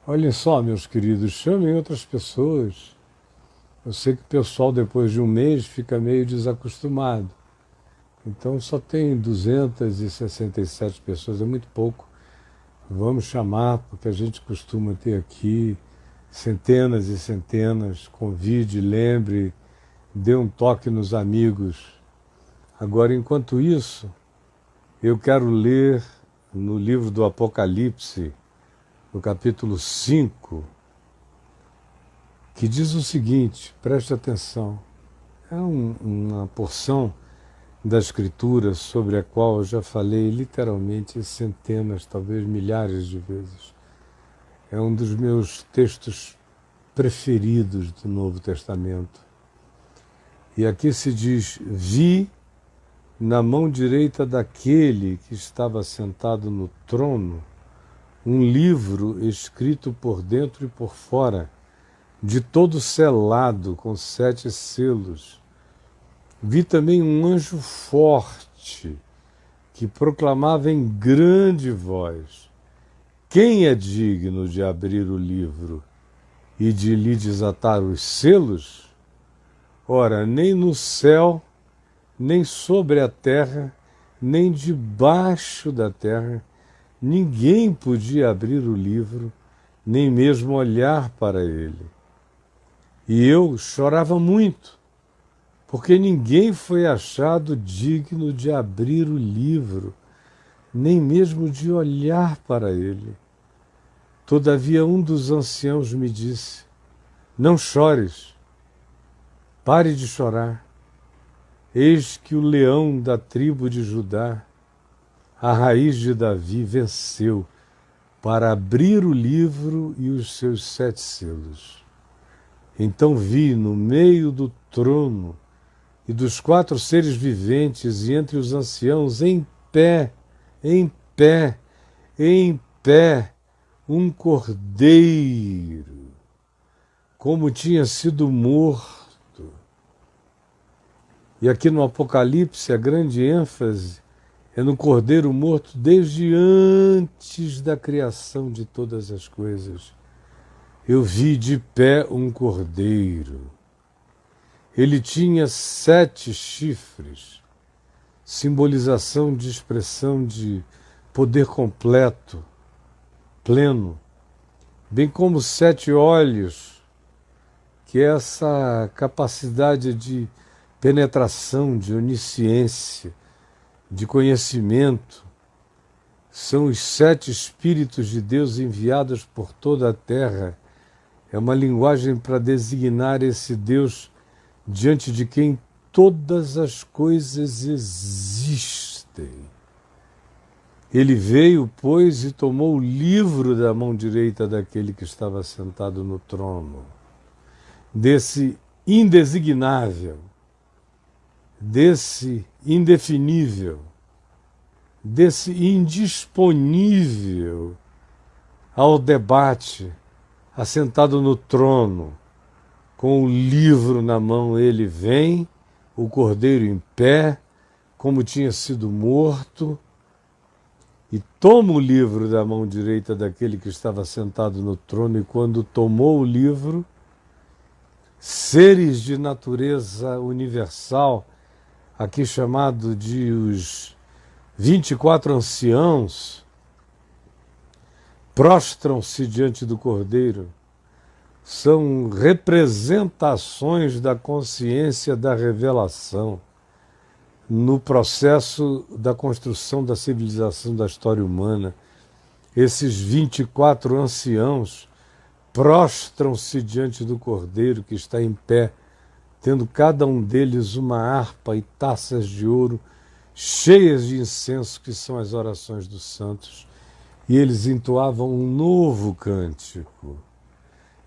Olhem só, meus queridos, chamem outras pessoas. Eu sei que o pessoal, depois de um mês, fica meio desacostumado. Então, só tem 267 pessoas, é muito pouco. Vamos chamar, porque a gente costuma ter aqui centenas e centenas. Convide, lembre, dê um toque nos amigos. Agora, enquanto isso, eu quero ler no livro do Apocalipse, no capítulo 5, que diz o seguinte, preste atenção, é uma porção da Escritura sobre a qual eu já falei literalmente centenas, talvez milhares de vezes. É um dos meus textos preferidos do Novo Testamento. E aqui se diz, vi na mão direita daquele que estava sentado no trono um livro escrito por dentro e por fora, de todo selado com 7 selos. Vi também um anjo forte que proclamava em grande voz: quem é digno de abrir o livro e de lhe desatar os selos? Ora, nem no céu, nem sobre a terra, nem debaixo da terra, ninguém podia abrir o livro, nem mesmo olhar para ele. E eu chorava muito, porque ninguém foi achado digno de abrir o livro, nem mesmo de olhar para ele. Todavia um dos anciãos me disse: não chores, pare de chorar. Eis que o leão da tribo de Judá, a raiz de Davi, venceu para abrir o livro e os seus 7 selos. Então vi no meio do trono e dos 4 seres viventes e entre os anciãos, em pé, em pé, em pé, um cordeiro, como tinha sido morto. E aqui no Apocalipse a grande ênfase é no cordeiro morto desde antes da criação de todas as coisas. Eu vi de pé um cordeiro. Ele tinha 7 chifres, simbolização de expressão de poder completo, pleno, bem como 7 olhos, que é essa capacidade de penetração, de onisciência, de conhecimento. São os 7 Espíritos de Deus enviados por toda a terra. É uma linguagem para designar esse Deus diante de quem todas as coisas existem. Ele veio, pois, e tomou o livro da mão direita daquele que estava sentado no trono, desse indesignável, desse indefinível, desse indisponível ao debate, assentado no trono, com o livro na mão. Ele vem, o cordeiro em pé, como tinha sido morto, e toma o livro da mão direita daquele que estava sentado no trono, e quando tomou o livro, seres de natureza universal, aqui chamado de os 24 anciãos, prostram-se diante do Cordeiro. São representações da consciência da revelação no processo da construção da civilização da história humana. Esses 24 anciãos prostram-se diante do Cordeiro que está em pé, tendo cada um deles uma harpa e taças de ouro cheias de incenso, que são as orações dos santos, e eles entoavam um novo cântico,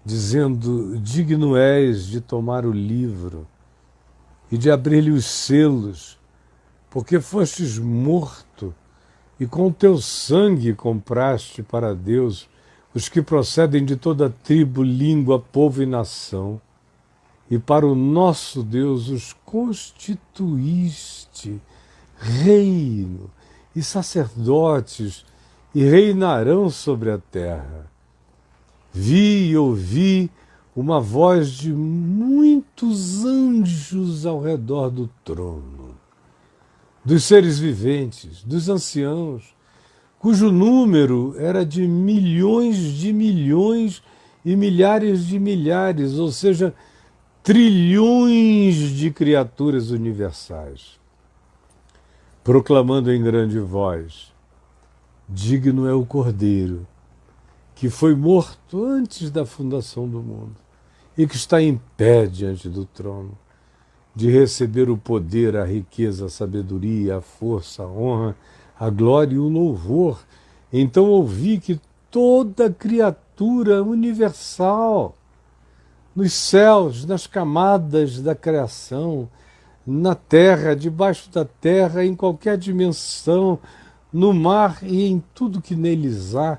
dizendo: digno és de tomar o livro e de abrir-lhe os selos, porque fostes morto e com teu sangue compraste para Deus os que procedem de toda tribo, língua, povo e nação, e para o nosso Deus os constituíste reino e sacerdotes, e reinarão sobre a terra. Vi e ouvi uma voz de muitos anjos ao redor do trono, dos seres viventes, dos anciãos, cujo número era de milhões e milhares de milhares, ou seja, trilhões de criaturas universais, proclamando em grande voz: digno é o Cordeiro, que foi morto antes da fundação do mundo e que está em pé diante do trono, de receber o poder, a riqueza, a sabedoria, a força, a honra, a glória e o louvor. Então ouvi que toda criatura universal, nos céus, nas camadas da criação, na terra, debaixo da terra, em qualquer dimensão, no mar e em tudo que neles há,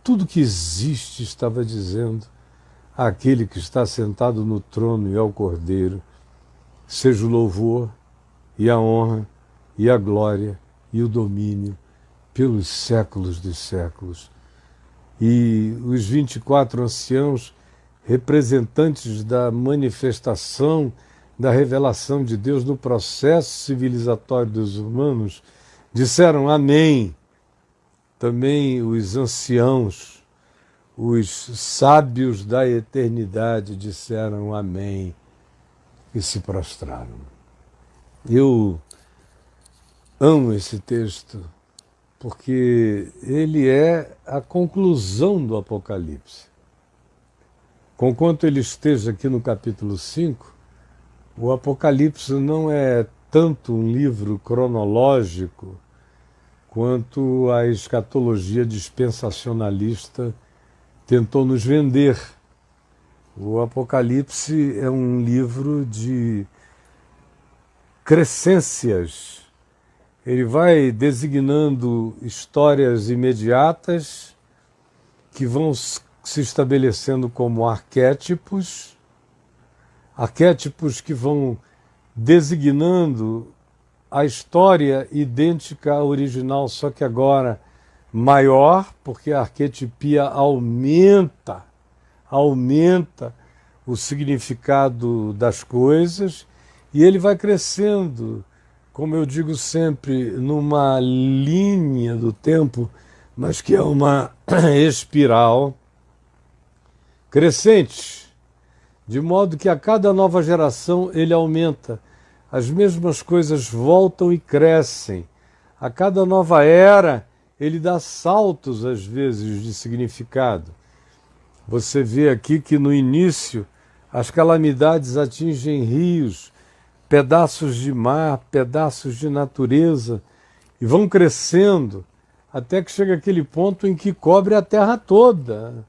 tudo que existe, estava dizendo àquele que está sentado no trono e ao Cordeiro: seja o louvor e a honra e a glória e o domínio pelos séculos dos séculos. E os 24 anciãos, representantes da manifestação, da revelação de Deus no processo civilizatório dos humanos, disseram amém. Também os anciãos, os sábios da eternidade, disseram amém e se prostraram. Eu amo esse texto porque ele é a conclusão do Apocalipse. Conquanto ele esteja aqui no capítulo 5, o Apocalipse não é tanto um livro cronológico quanto a escatologia dispensacionalista tentou nos vender. O Apocalipse é um livro de crescências. Ele vai designando histórias imediatas que vão se estabelecendo como arquétipos que vão designando a história idêntica à original, só que agora maior, porque a arquetipia aumenta o significado das coisas, e ele vai crescendo, como eu digo sempre, numa linha do tempo, mas que é uma espiral crescente, de modo que a cada nova geração ele aumenta. As mesmas coisas voltam e crescem. A cada nova era, ele dá saltos, às vezes, de significado. Você vê aqui que, no início, as calamidades atingem rios, pedaços de mar, pedaços de natureza, e vão crescendo, até que chega aquele ponto em que cobre a terra toda.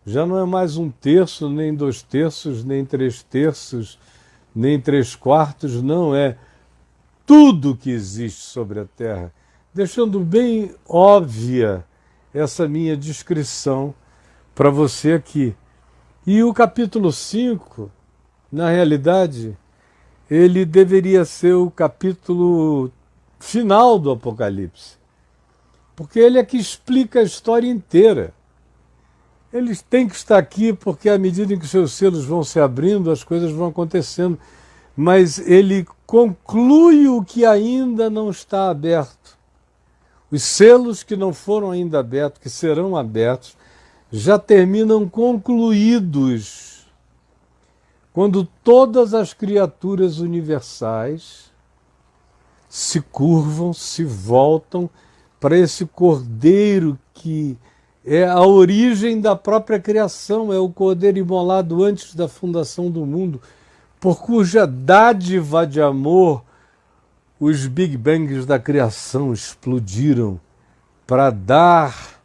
Já não é mais 1/3, nem 2/3, nem 3/3, nem 3/4, não, é tudo que existe sobre a Terra, deixando bem óbvia essa minha descrição para você aqui. E o capítulo 5, na realidade, ele deveria ser o capítulo final do Apocalipse, porque ele é que explica a história inteira. Eles têm que estar aqui porque, à medida em que seus selos vão se abrindo, as coisas vão acontecendo. Mas ele conclui o que ainda não está aberto. Os selos que não foram ainda abertos, que serão abertos, já terminam concluídos quando todas as criaturas universais se curvam, se voltam para esse Cordeiro que é a origem da própria criação, é o Cordeiro imolado antes da fundação do mundo, por cuja dádiva de amor os Big Bangs da criação explodiram para dar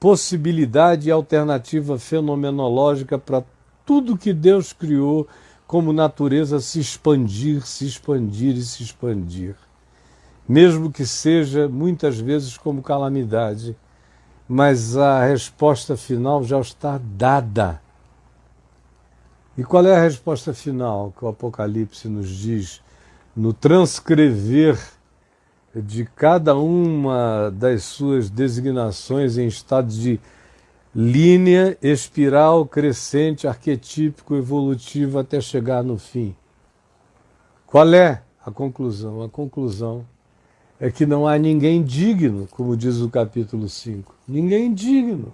possibilidade e alternativa fenomenológica para tudo que Deus criou como natureza se expandir e se expandir. Mesmo que seja muitas vezes como calamidade, mas a resposta final já está dada. E qual é a resposta final que o Apocalipse nos diz no transcrever de cada uma das suas designações em estado de linha, espiral, crescente, arquetípico, evolutivo, até chegar no fim. Qual é a conclusão? A conclusão é que não há ninguém digno, como diz o capítulo 5. Ninguém digno.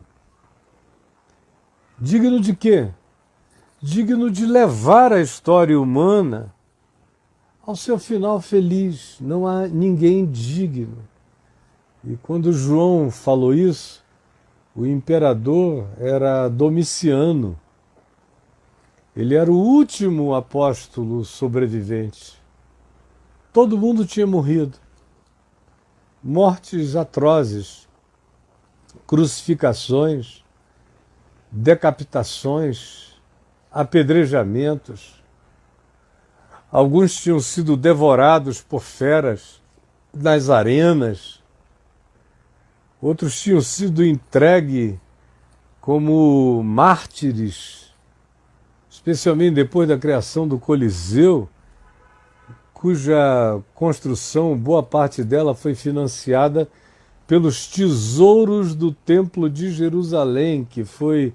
Digno de quê? Digno de levar a história humana ao seu final feliz. Não há ninguém digno. E quando João falou isso, o imperador era Domiciano. Ele era o último apóstolo sobrevivente. Todo mundo tinha morrido. Mortes atrozes, crucificações, decapitações, apedrejamentos. Alguns tinham sido devorados por feras nas arenas. Outros tinham sido entregues como mártires, especialmente depois da criação do Coliseu, cuja construção, boa parte dela foi financiada pelos tesouros do Templo de Jerusalém, que foi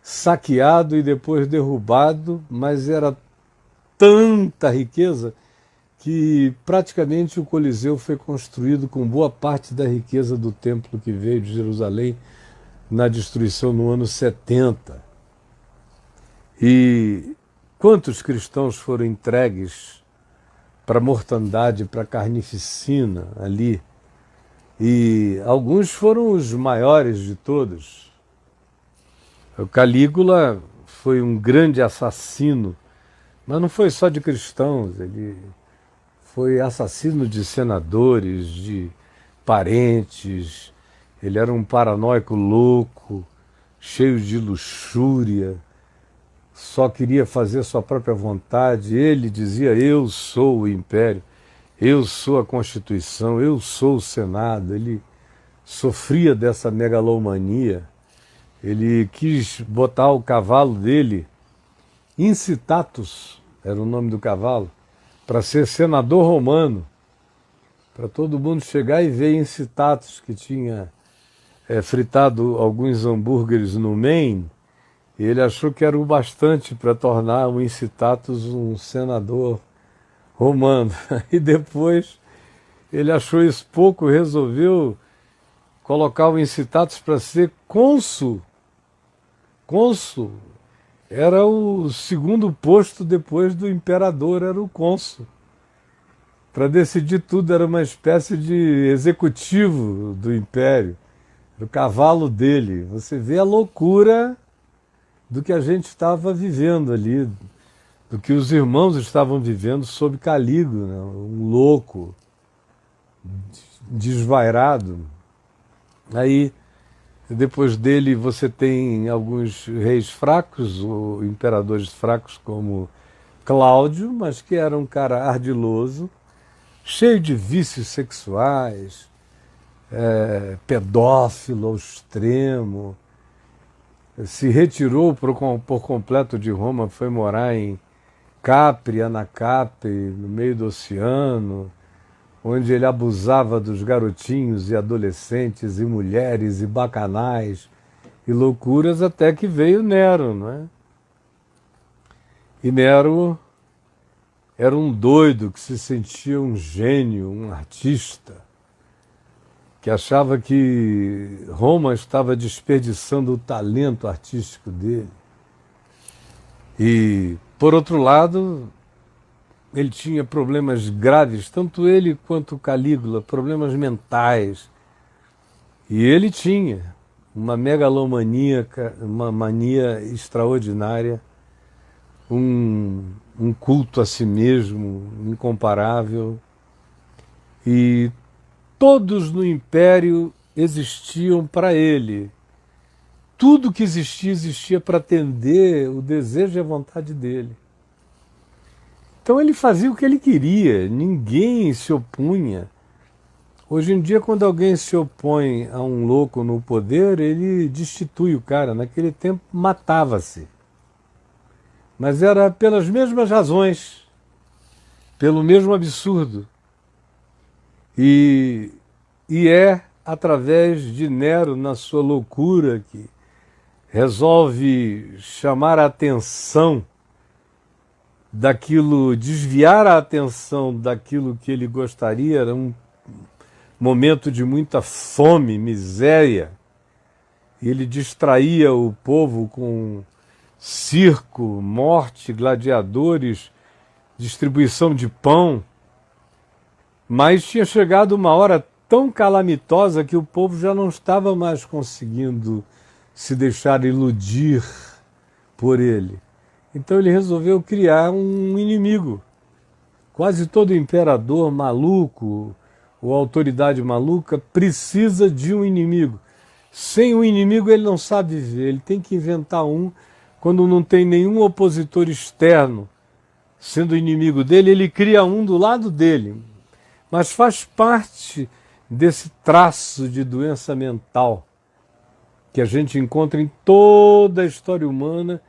saqueado e depois derrubado, mas era tanta riqueza que praticamente o Coliseu foi construído com boa parte da riqueza do templo que veio de Jerusalém na destruição no ano 70. E quantos cristãos foram entregues para a mortandade, para a carnificina ali? E alguns foram os maiores de todos. O Calígula foi um grande assassino, mas não foi só de cristãos, ele foi assassino de senadores, de parentes. Ele era um paranoico louco, cheio de luxúria, só queria fazer sua própria vontade. Ele dizia: eu sou o império, eu sou a Constituição, eu sou o Senado. Ele sofria dessa megalomania. Ele quis botar o cavalo dele, Incitatus era o nome do cavalo, para ser senador romano, para todo mundo chegar e ver Incitatus, que tinha fritado alguns hambúrgueres no Maine, e ele achou que era o bastante para tornar o Incitatus um senador romano. E depois ele achou isso pouco, resolveu colocar o Incitatus para ser cônsul. Cônsul era o segundo posto depois do imperador, era o cônsul. Para decidir tudo, era uma espécie de executivo do império, o cavalo dele. Você vê a loucura do que a gente estava vivendo ali, do que os irmãos estavam vivendo sob Calígula, né? Um louco, desvairado. Aí, depois dele, você tem alguns reis fracos, ou imperadores fracos, como Cláudio, mas que era um cara ardiloso, cheio de vícios sexuais, pedófilo ao extremo, se retirou por completo de Roma, foi morar em Capri, Anacape, no meio do oceano, onde ele abusava dos garotinhos e adolescentes e mulheres e bacanais e loucuras, até que veio Nero, não é? E Nero era um doido que se sentia um gênio, um artista, que achava que Roma estava desperdiçando o talento artístico dele. E, por outro lado, ele tinha problemas graves, tanto ele quanto Calígula, problemas mentais. E ele tinha uma megalomaníaca, uma mania extraordinária, um culto a si mesmo incomparável. E todos no império existiam para ele. Tudo que existia, existia para atender o desejo e a vontade dele. Então ele fazia o que ele queria, ninguém se opunha. Hoje em dia, quando alguém se opõe a um louco no poder, ele destitui o cara. Naquele tempo, matava-se. Mas era pelas mesmas razões, pelo mesmo absurdo. E é através de Nero, na sua loucura, que resolve chamar a atenção daquilo, desviar a atenção daquilo que ele gostaria, era um momento de muita fome, miséria, e ele distraía o povo com circo, morte, gladiadores, distribuição de pão, mas tinha chegado uma hora tão calamitosa que o povo já não estava mais conseguindo se deixar iludir por ele. Então ele resolveu criar um inimigo. Quase todo imperador maluco ou autoridade maluca precisa de um inimigo. Sem um inimigo ele não sabe viver, ele tem que inventar um. Quando não tem nenhum opositor externo sendo inimigo dele, ele cria um do lado dele. Mas faz parte desse traço de doença mental que a gente encontra em toda a história humana,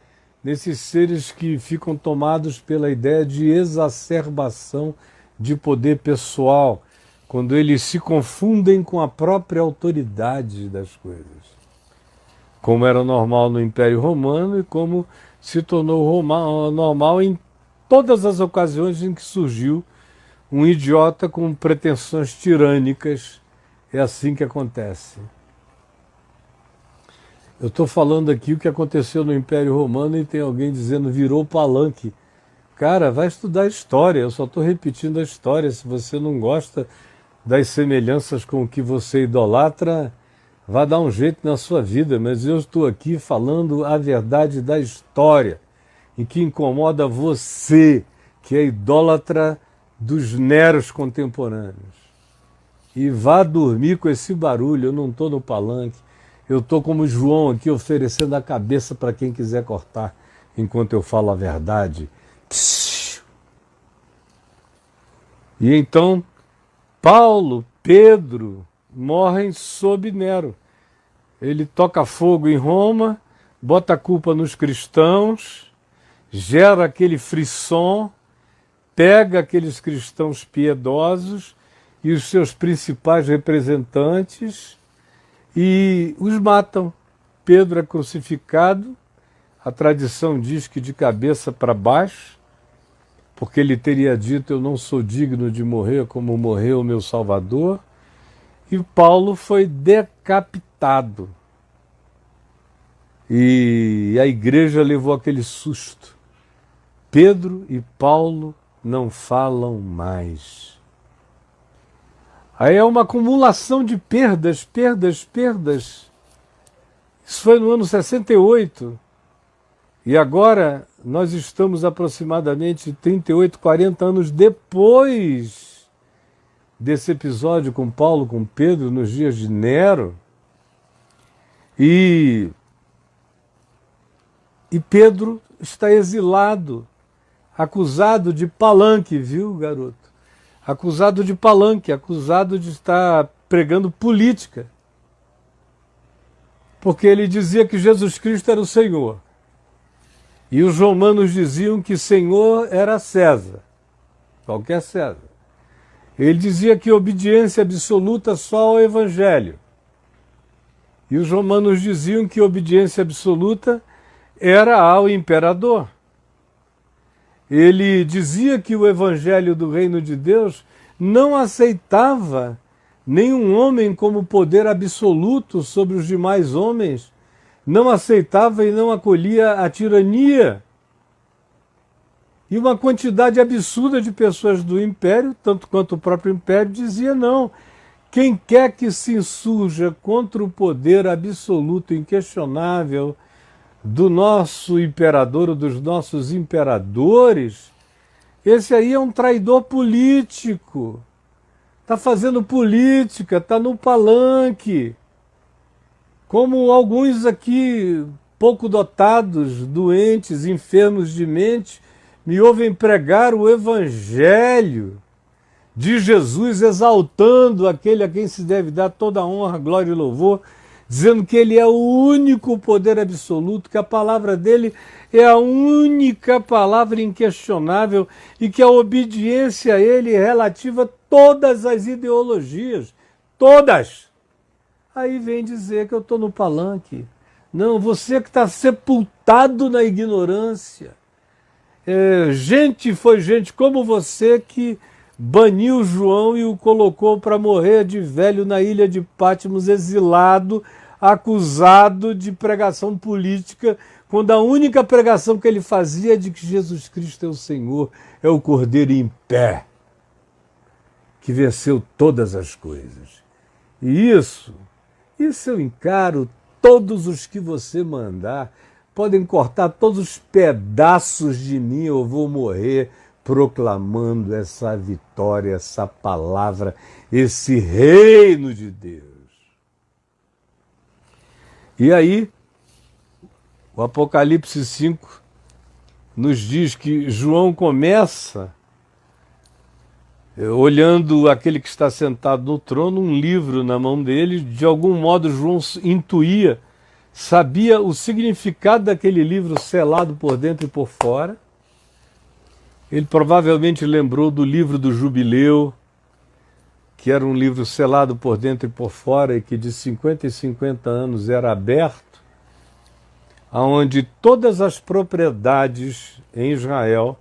nesses seres que ficam tomados pela ideia de exacerbação de poder pessoal, quando eles se confundem com a própria autoridade das coisas. Como era normal no Império Romano e como se tornou normal em todas as ocasiões em que surgiu um idiota com pretensões tirânicas. É assim que acontece. Eu estou falando aqui o que aconteceu no Império Romano e tem alguém dizendo virou palanque. Cara, vai estudar história, eu só estou repetindo a história. Se você não gosta das semelhanças com o que você idolatra, vá dar um jeito na sua vida, mas eu estou aqui falando a verdade da história, em que incomoda você, que é idólatra dos Neros contemporâneos. E vá dormir com esse barulho, eu não estou no palanque. Eu estou como João aqui oferecendo a cabeça para quem quiser cortar, enquanto eu falo a verdade. Psiu. E então, Paulo, Pedro, morrem sob Nero. Ele toca fogo em Roma, bota a culpa nos cristãos, gera aquele frisson, pega aqueles cristãos piedosos e os seus principais representantes e os matam. Pedro é crucificado, a tradição diz que de cabeça para baixo, porque ele teria dito: eu não sou digno de morrer como morreu o meu Salvador. E Paulo foi decapitado. E a igreja levou aquele susto. Pedro e Paulo não falam mais. Aí é uma acumulação de perdas. Isso foi no ano 68. E agora nós estamos aproximadamente 38, 40 anos depois desse episódio com Paulo, com Pedro, nos dias de Nero. E Pedro está exilado, acusado de palanque, viu, garoto? Acusado de palanque, acusado de estar pregando política. Porque ele dizia que Jesus Cristo era o Senhor. E os romanos diziam que Senhor era César, qualquer César. Ele dizia que obediência absoluta só ao Evangelho. E os romanos diziam que obediência absoluta era ao imperador. Ele dizia que o Evangelho do Reino de Deus não aceitava nenhum homem como poder absoluto sobre os demais homens, não aceitava e não acolhia a tirania. E uma quantidade absurda de pessoas do Império, tanto quanto o próprio Império, dizia não. Quem quer que se insurja contra o poder absoluto, inquestionável, do nosso imperador ou dos nossos imperadores, esse aí é um traidor político. Está fazendo política, está no palanque. Como alguns aqui, pouco dotados, doentes, enfermos de mente, me ouvem pregar o Evangelho de Jesus, exaltando aquele a quem se deve dar toda a honra, glória e louvor, dizendo que ele é o único poder absoluto, que a palavra dele é a única palavra inquestionável e que a obediência a ele é relativa a todas as ideologias, todas. Aí vem dizer que eu estou no palanque. Não, você que está sepultado na ignorância. Foi gente como você que baniu João e o colocou para morrer de velho na ilha de Patmos, exilado, acusado de pregação política, quando a única pregação que ele fazia é de que Jesus Cristo é o Senhor, é o Cordeiro em pé, que venceu todas as coisas. E isso eu encaro. Todos os que você mandar, podem cortar todos os pedaços de mim, eu vou morrer proclamando essa vitória, essa palavra, esse reino de Deus. E aí, o Apocalipse 5 nos diz que João começa olhando aquele que está sentado no trono, um livro na mão dele. De algum modo João intuía, sabia o significado daquele livro selado por dentro e por fora. Ele provavelmente lembrou do livro do Jubileu, que era um livro selado por dentro e por fora e que de 50 em 50 anos era aberto, onde todas as propriedades em Israel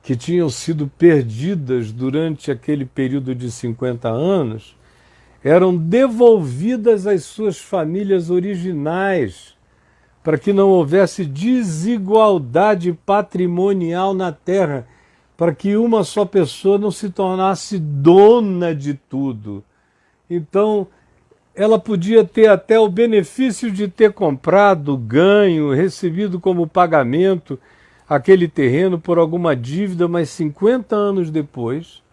que tinham sido perdidas durante aquele período de 50 anos, eram devolvidas às suas famílias originais, para que não houvesse desigualdade patrimonial na terra, para que uma só pessoa não se tornasse dona de tudo. Então, ela podia ter até o benefício de ter comprado, ganho, recebido como pagamento aquele terreno por alguma dívida, mas 50 anos depois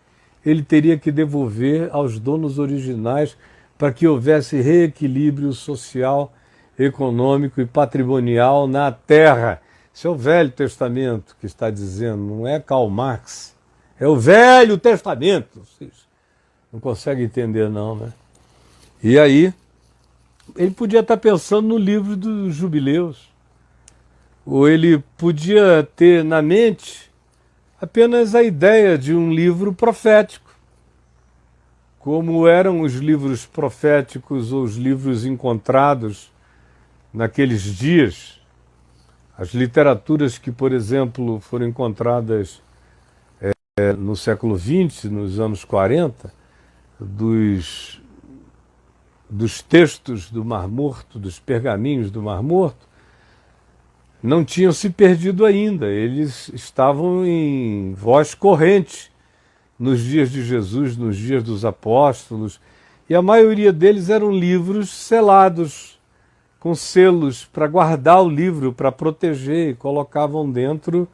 ele teria que devolver aos donos originais para que houvesse reequilíbrio social, econômico e patrimonial na terra. Isso é o Velho Testamento que está dizendo, não é Karl Marx, é o Velho Testamento. Vocês não conseguem entender não, né? E aí, ele podia estar pensando no livro dos Jubileus, ou ele podia ter na mente apenas a ideia de um livro profético, como eram os livros proféticos ou os livros encontrados naqueles dias. As literaturas que, por exemplo, foram encontradas no século XX, nos anos 40, dos textos do Mar Morto, dos pergaminhos do Mar Morto, não tinham se perdido ainda. Eles estavam em voz corrente nos dias de Jesus, nos dias dos apóstolos, e a maioria deles eram livros selados, com selos para guardar o livro, para proteger, e colocavam dentro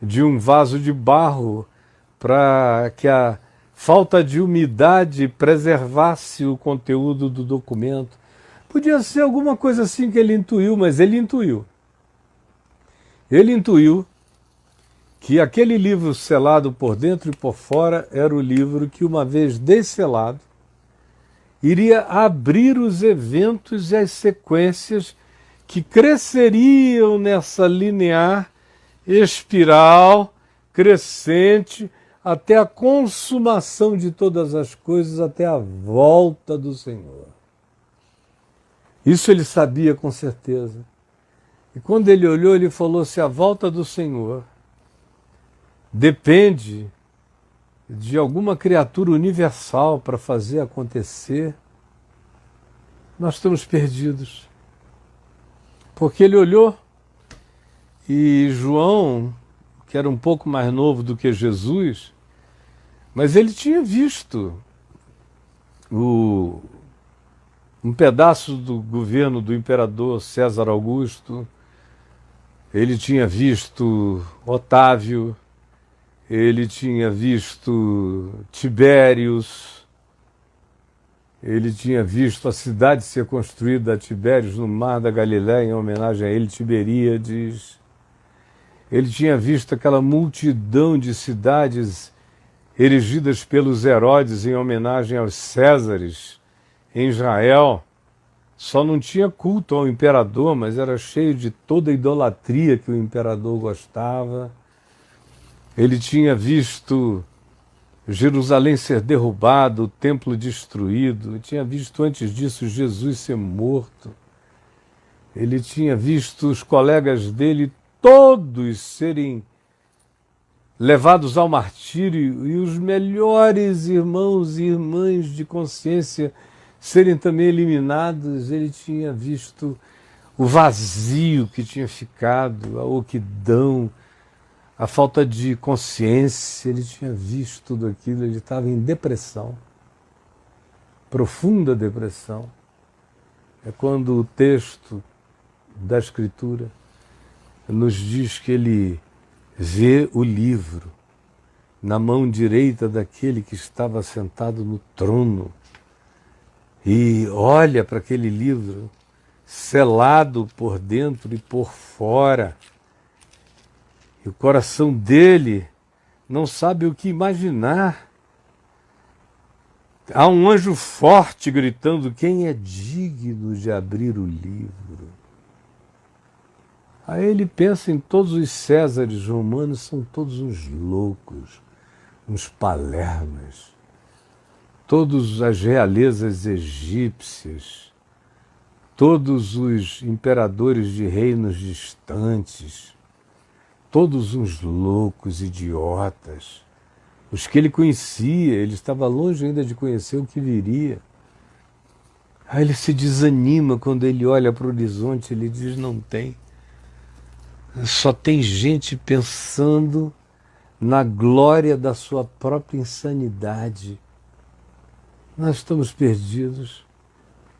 de um vaso de barro para que a falta de umidade preservasse o conteúdo do documento. Podia ser alguma coisa assim que ele intuiu, mas ele intuiu. Ele intuiu que aquele livro selado por dentro e por fora era o livro que, uma vez desselado, iria abrir os eventos e as sequências que cresceriam nessa linear espiral crescente até a consumação de todas as coisas, até a volta do Senhor. Isso ele sabia com certeza. E quando ele olhou, ele falou: se a volta do Senhor depende de alguma criatura universal para fazer acontecer, nós estamos perdidos. Porque ele olhou e João, que era um pouco mais novo do que Jesus, mas ele tinha visto um pedaço do governo do imperador César Augusto, ele tinha visto Otávio, ele tinha visto Tibérios, ele tinha visto a cidade ser construída a Tibérios no Mar da Galileia, em homenagem a ele, Tiberíades. Ele tinha visto aquela multidão de cidades erigidas pelos Herodes em homenagem aos Césares em Israel. Só não tinha culto ao imperador, mas era cheio de toda a idolatria que o imperador gostava. Ele tinha visto Jerusalém ser derrubado, o templo destruído. Ele tinha visto antes disso Jesus ser morto. Ele tinha visto os colegas dele todos serem levados ao martírio e os melhores irmãos e irmãs de consciência serem também eliminados. Ele tinha visto o vazio que tinha ficado, a oquidão, a falta de consciência. Ele tinha visto tudo aquilo, ele estava em depressão, profunda depressão. É quando o texto da Escritura nos diz que ele vê o livro na mão direita daquele que estava sentado no trono e olha para aquele livro selado por dentro e por fora. E o coração dele não sabe o que imaginar. Há um anjo forte gritando: quem é digno de abrir o livro? Aí ele pensa em todos os Césares romanos, são todos uns loucos, uns palermas, todas as realezas egípcias, todos os imperadores de reinos distantes, todos uns loucos, idiotas. Os que ele conhecia, ele estava longe ainda de conhecer o que viria. Aí ele se desanima quando ele olha para o horizonte, ele diz: não tem. Só tem gente pensando na glória da sua própria insanidade. Nós estamos perdidos.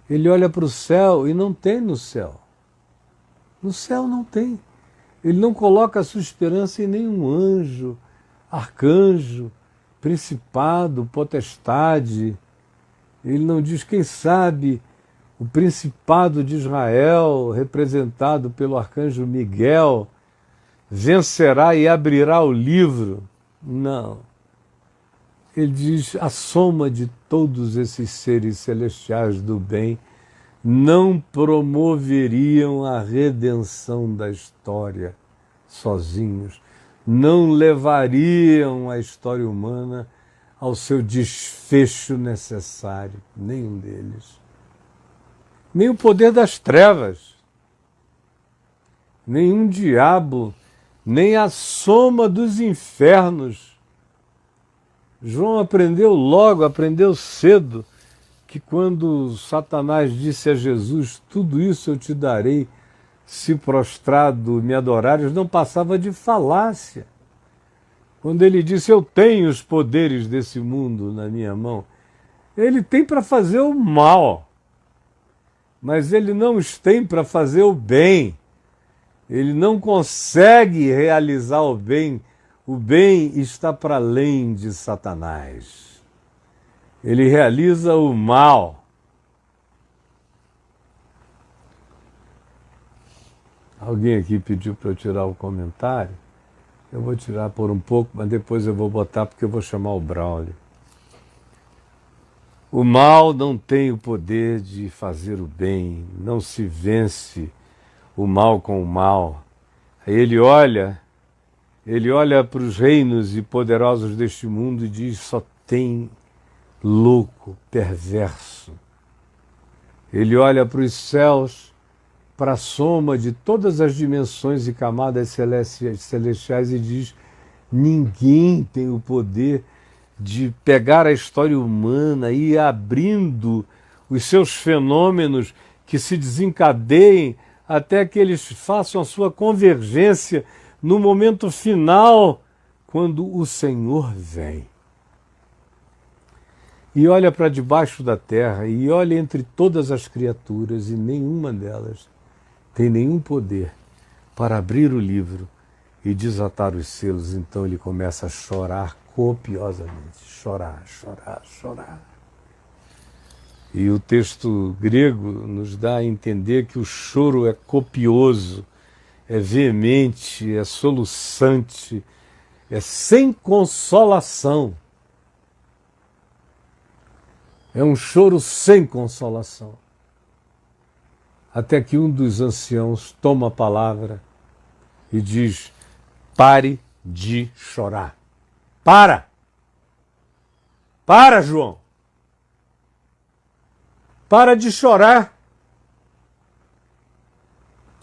Ele olha para o céu e não tem no céu. No céu não tem. Ele não coloca a sua esperança em nenhum anjo, arcanjo, principado, potestade. Ele não diz, quem sabe, o principado de Israel, representado pelo arcanjo Miguel, vencerá e abrirá o livro. Não. Ele diz, a soma de todos esses seres celestiais do bem não promoveriam a redenção da história sozinhos, não levariam a história humana ao seu desfecho necessário, nenhum deles. Nem o poder das trevas, nenhum diabo, nem a soma dos infernos. João aprendeu logo, aprendeu cedo, que quando Satanás disse a Jesus, tudo isso eu te darei, se prostrado me adorares, não passava de falácia. Quando ele disse, eu tenho os poderes desse mundo na minha mão, ele tem para fazer o mal, mas ele não os tem para fazer o bem. Ele não consegue realizar o bem. O bem está para além de Satanás. Ele realiza o mal. Alguém aqui pediu para eu tirar o comentário. Eu vou tirar por um pouco, mas depois eu vou botar porque eu vou chamar o Braulio. O mal não tem o poder de fazer o bem, não se vence o mal com o mal. Aí ele olha para os reinos e poderosos deste mundo e diz, só tem louco, perverso. Ele olha para os céus, para a soma de todas as dimensões e camadas celestiais e diz, ninguém tem o poder de pegar a história humana e ir abrindo os seus fenômenos que se desencadeiem até que eles façam a sua convergência no momento final, quando o Senhor vem. E olha para debaixo da terra, e olha entre todas as criaturas, e nenhuma delas tem nenhum poder para abrir o livro e desatar os selos. Então ele começa a chorar copiosamente, chorar. E o texto grego nos dá a entender que o choro é copioso, é veemente, é soluçante, é sem consolação. É um choro sem consolação. Até que um dos anciãos toma a palavra e diz, pare de chorar. Para, João. Para de chorar.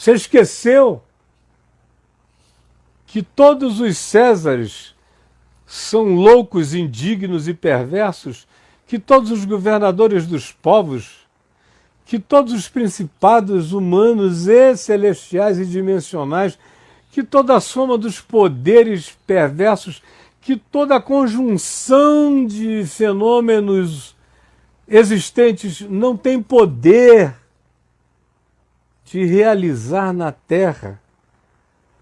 Você esqueceu que todos os Césares são loucos, indignos e perversos, que todos os governadores dos povos, que todos os principados humanos e celestiais e dimensionais, que toda a soma dos poderes perversos, que toda a conjunção de fenômenos existentes não tem poder de realizar na Terra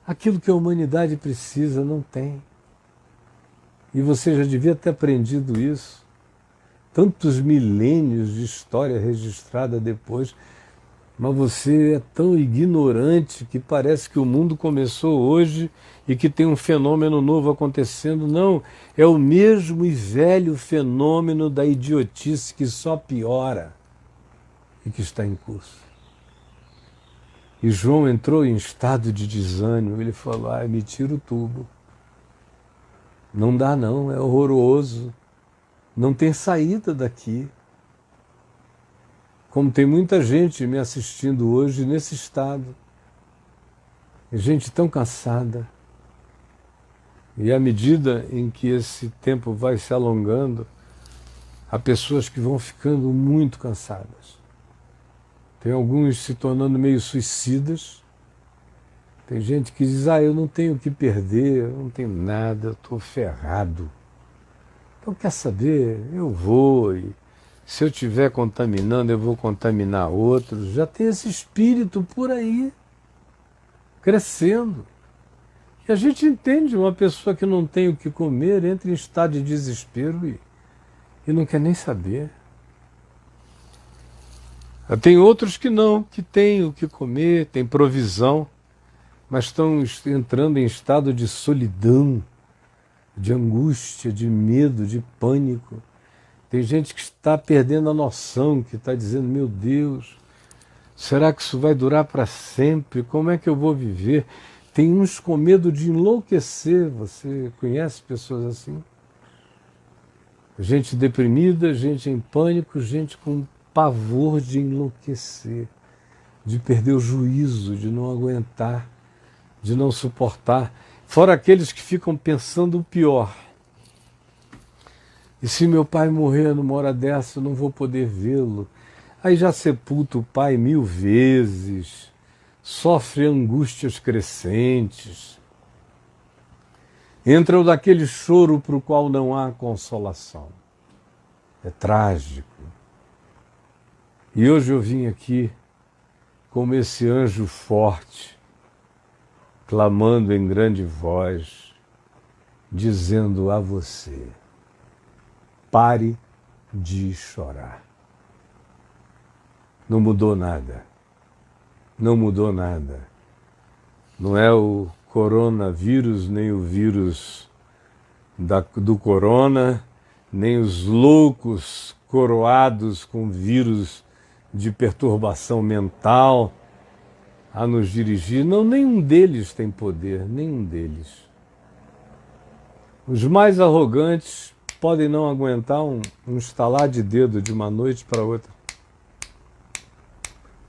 aquilo que a humanidade precisa, não tem. E você já devia ter aprendido isso. Tantos milênios de história registrada depois, mas você é tão ignorante que parece que o mundo começou hoje e que tem um fenômeno novo acontecendo. Não, é o mesmo e velho fenômeno da idiotice que só piora e que está em curso. E João entrou em estado de desânimo, ele falou, me tira o tubo. Não dá não, é horroroso. Não tem saída daqui. Como tem muita gente me assistindo hoje nesse estado. Gente tão cansada. E à medida em que esse tempo vai se alongando, há pessoas que vão ficando muito cansadas. Tem alguns se tornando meio suicidas. Tem gente que diz, eu não tenho o que perder, eu não tenho nada, eu estou ferrado. Então, quer saber? Eu vou, e se eu estiver contaminando, eu vou contaminar outros. Já tem esse espírito por aí, crescendo. E a gente entende uma pessoa que não tem o que comer, entra em estado de desespero e não quer nem saber. Tem outros que não, que têm o que comer, têm provisão, mas estão entrando em estado de solidão, de angústia, de medo, de pânico. Tem gente que está perdendo a noção, que está dizendo, meu Deus, será que isso vai durar para sempre? Como é que eu vou viver? Tem uns com medo de enlouquecer. Você conhece pessoas assim? Gente deprimida, gente em pânico, gente com pavor de enlouquecer, de perder o juízo, de não aguentar, de não suportar. Fora aqueles que ficam pensando o pior. E se meu pai morrer numa hora dessa, eu não vou poder vê-lo. Aí já sepulta o pai 1000 vezes, sofre angústias crescentes. Entra daquele choro para o qual não há consolação. É trágico. E hoje eu vim aqui como esse anjo forte, clamando em grande voz, dizendo a você, pare de chorar. Não mudou nada. Não mudou nada. Não é o coronavírus, nem o vírus do corona, nem os loucos coroados com vírus de perturbação mental a nos dirigir. Não, nenhum deles tem poder, nenhum deles. Os mais arrogantes podem não aguentar um estalar de dedo de uma noite para outra.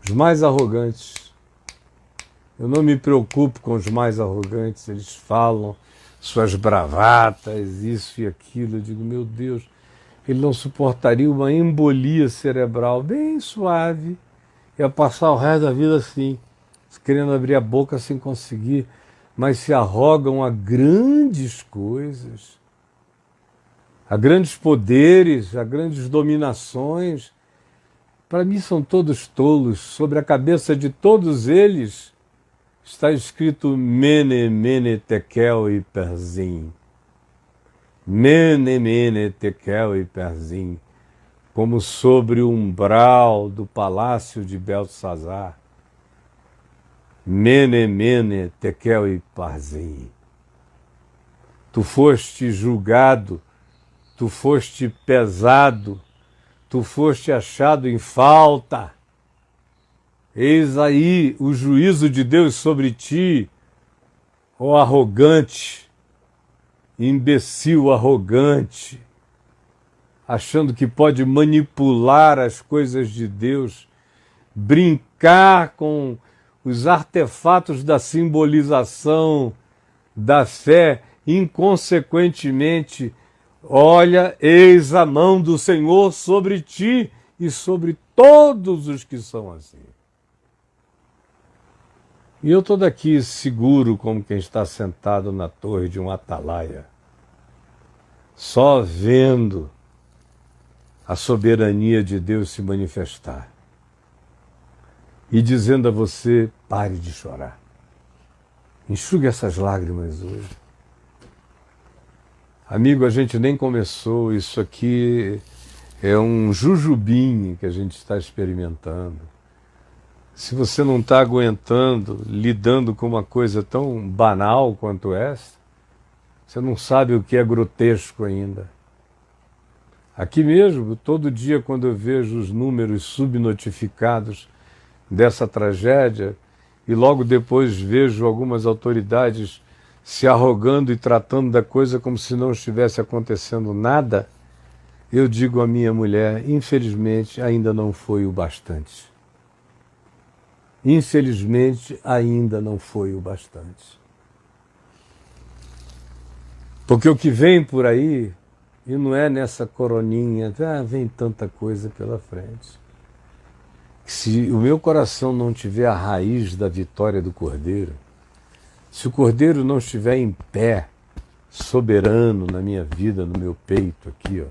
Os mais arrogantes. Eu não me preocupo com os mais arrogantes, eles falam suas bravatas, isso e aquilo. Eu digo, meu Deus, ele não suportaria uma embolia cerebral bem suave, ia passar o resto da vida assim, querendo abrir a boca sem conseguir, mas se arrogam a grandes coisas, a grandes poderes, a grandes dominações. Para mim são todos tolos. Sobre a cabeça de todos eles está escrito Mene, Mene, Tekel e Perzim. Mene, Mene, Tekel e Perzim, como sobre o umbral do palácio de Belsazar. Mene, Mene, Tekel e Perzim. Tu foste julgado, tu foste pesado, tu foste achado em falta. Eis aí o juízo de Deus sobre ti, ó arrogante, imbecil arrogante, achando que pode manipular as coisas de Deus, brincar com os artefatos da simbolização da fé, inconsequentemente, olha, eis a mão do Senhor sobre ti e sobre todos os que são assim. E eu estou daqui seguro como quem está sentado na torre de um atalaia, só vendo a soberania de Deus se manifestar e dizendo a você, pare de chorar. Enxugue essas lágrimas hoje. Amigo, a gente nem começou, isso aqui é um jujubinho que a gente está experimentando. Se você não está aguentando, lidando com uma coisa tão banal quanto essa, você não sabe o que é grotesco ainda. Aqui mesmo, todo dia quando eu vejo os números subnotificados dessa tragédia, e logo depois vejo algumas autoridades se arrogando e tratando da coisa como se não estivesse acontecendo nada, eu digo à minha mulher, infelizmente ainda não foi o bastante. Infelizmente ainda não foi o bastante. Porque o que vem por aí, e não é nessa coroninha, vem tanta coisa pela frente. Se o meu coração não tiver a raiz da vitória do Cordeiro, se o Cordeiro não estiver em pé, soberano na minha vida, no meu peito aqui, ó,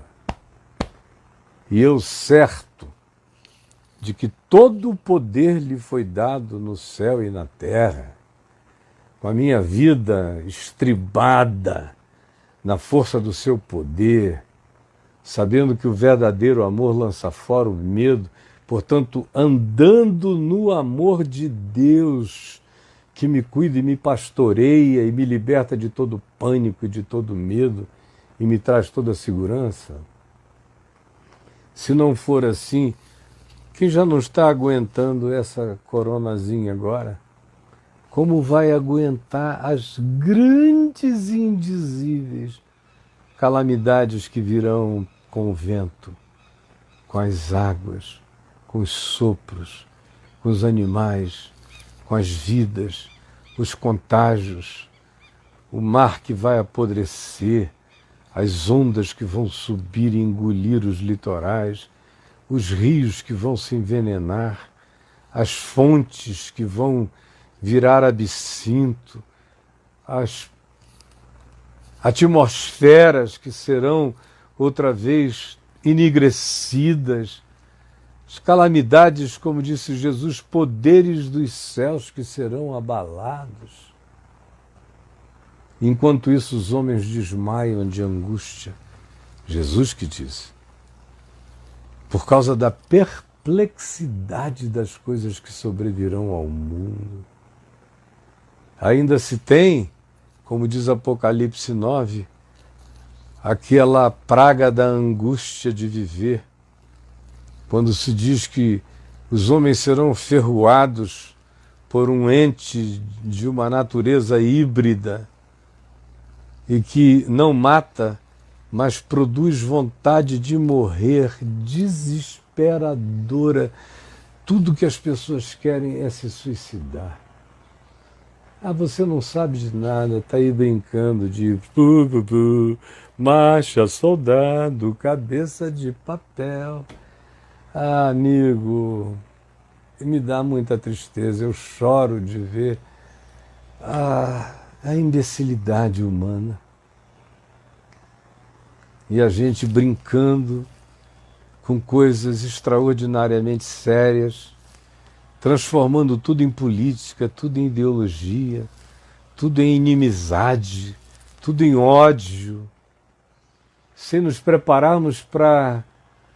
e eu certo de que todo o poder lhe foi dado no céu e na terra, com a minha vida estribada na força do seu poder, sabendo que o verdadeiro amor lança fora o medo, portanto, andando no amor de Deus, que me cuida e me pastoreia e me liberta de todo pânico e de todo medo e me traz toda a segurança. Se não for assim, quem já não está aguentando essa coronazinha agora, como vai aguentar as grandes e indizíveis calamidades que virão com o vento, com as águas, com os sopros, com os animais, com as vidas, os contágios, o mar que vai apodrecer, as ondas que vão subir e engolir os litorais, os rios que vão se envenenar, as fontes que vão virar absinto, as atmosferas que serão outra vez enegrecidas, as calamidades, como disse Jesus, poderes dos céus que serão abalados. Enquanto isso, os homens desmaiam de angústia. Jesus que disse, por causa da perplexidade das coisas que sobrevirão ao mundo. Ainda se tem, como diz Apocalipse 9, aquela praga da angústia de viver, quando se diz que os homens serão ferroados por um ente de uma natureza híbrida e que não mata, mas produz vontade de morrer, desesperadora. Tudo que as pessoas querem é se suicidar. Você não sabe de nada, está aí brincando de marcha, soldado, cabeça de papel. Amigo, me dá muita tristeza, eu choro de ver a imbecilidade humana. E a gente brincando com coisas extraordinariamente sérias, transformando tudo em política, tudo em ideologia, tudo em inimizade, tudo em ódio, sem nos prepararmos para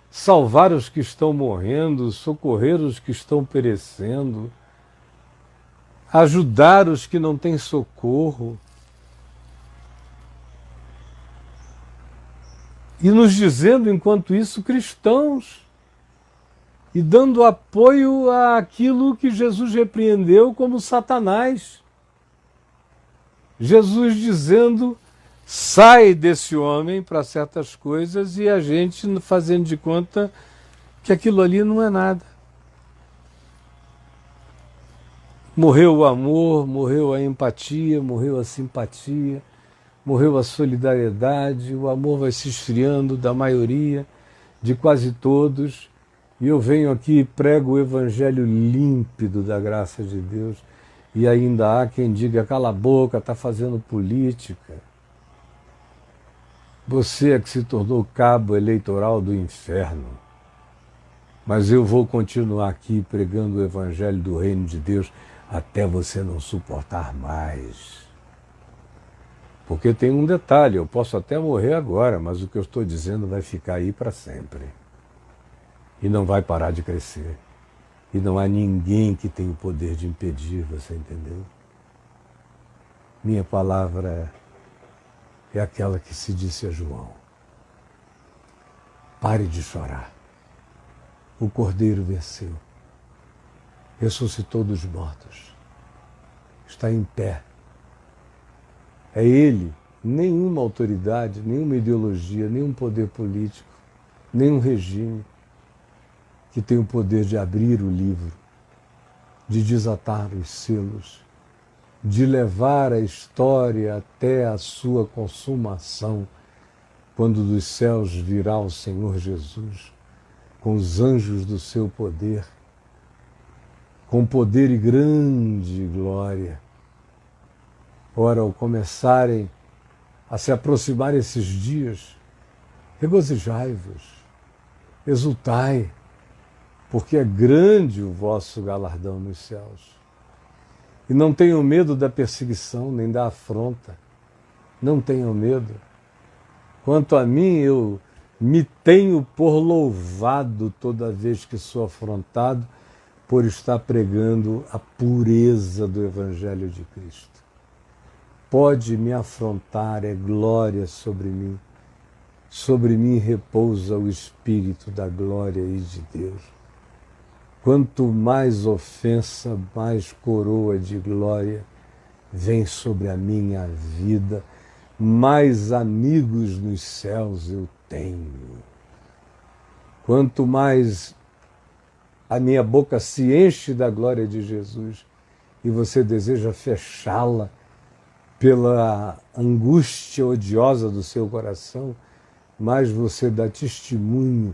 salvar os que estão morrendo, socorrer os que estão perecendo, ajudar os que não têm socorro. E nos dizendo, enquanto isso, cristãos, e dando apoio àquilo que Jesus repreendeu como Satanás. Jesus dizendo, sai desse homem para certas coisas, e a gente fazendo de conta que aquilo ali não é nada. Morreu o amor, morreu a empatia, morreu a simpatia, morreu a solidariedade, o amor vai se esfriando da maioria, de quase todos, e eu venho aqui e prego o evangelho límpido da graça de Deus, e ainda há quem diga, cala a boca, está fazendo política. Você é que se tornou cabo eleitoral do inferno. Mas eu vou continuar aqui pregando o evangelho do reino de Deus até você não suportar mais. Porque tem um detalhe, eu posso até morrer agora, mas o que eu estou dizendo vai ficar aí para sempre. E não vai parar de crescer. E não há ninguém que tenha o poder de impedir, você entendeu? Minha palavra é aquela que se disse a João. Pare de chorar. O Cordeiro venceu. Ressuscitou dos mortos. Está em pé. É Ele, nenhuma autoridade, nenhuma ideologia, nenhum poder político, nenhum regime que tem o poder de abrir o livro, de desatar os selos, de levar a história até a sua consumação, quando dos céus virá o Senhor Jesus, com os anjos do seu poder, com poder e grande glória. Ora, ao começarem a se aproximar esses dias, regozijai-vos, exultai, porque é grande o vosso galardão nos céus. E não tenham medo da perseguição, nem da afronta. Não tenham medo. Quanto a mim, eu me tenho por louvado toda vez que sou afrontado por estar pregando a pureza do Evangelho de Cristo. Pode me afrontar, é glória sobre mim. Sobre mim repousa o Espírito da glória e de Deus. Quanto mais ofensa, mais coroa de glória vem sobre a minha vida, mais amigos nos céus eu tenho. Quanto mais a minha boca se enche da glória de Jesus e você deseja fechá-la pela angústia odiosa do seu coração, mais você dá testemunho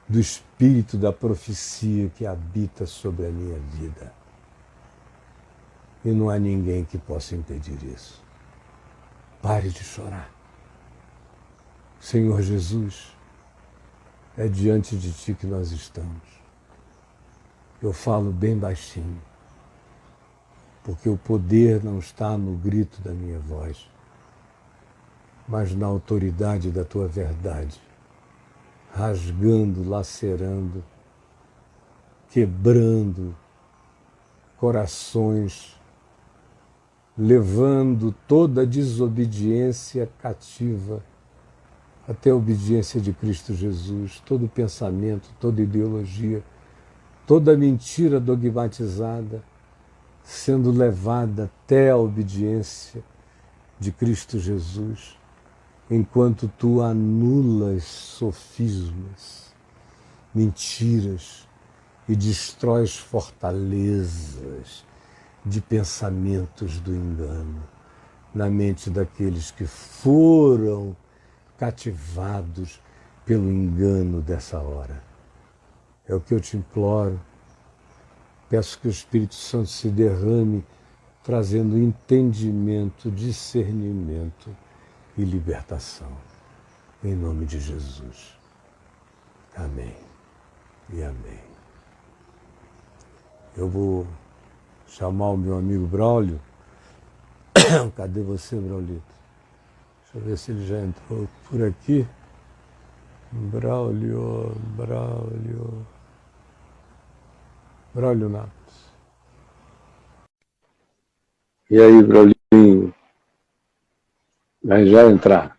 do espírito da profecia que habita sobre a minha vida. E não há ninguém que possa impedir isso. Pare de chorar. Senhor Jesus, é diante de Ti que nós estamos. Eu falo bem baixinho, porque o poder não está no grito da minha voz, mas na autoridade da Tua verdade, rasgando, lacerando, quebrando corações, levando toda a desobediência cativa até a obediência de Cristo Jesus, todo pensamento, toda ideologia, toda mentira dogmatizada, sendo levada até a obediência de Cristo Jesus, enquanto tu anulas sofismas, mentiras e destróis fortalezas de pensamentos do engano na mente daqueles que foram cativados pelo engano dessa hora. É o que eu te imploro. Peço que o Espírito Santo se derrame, trazendo entendimento, discernimento e libertação. Em nome de Jesus. Amém e amém. Eu vou chamar o meu amigo Braulio. Cadê você, Braulito? Deixa eu ver se ele já entrou por aqui. Braulio Natos. E aí, Braulinho? Vai já entrar.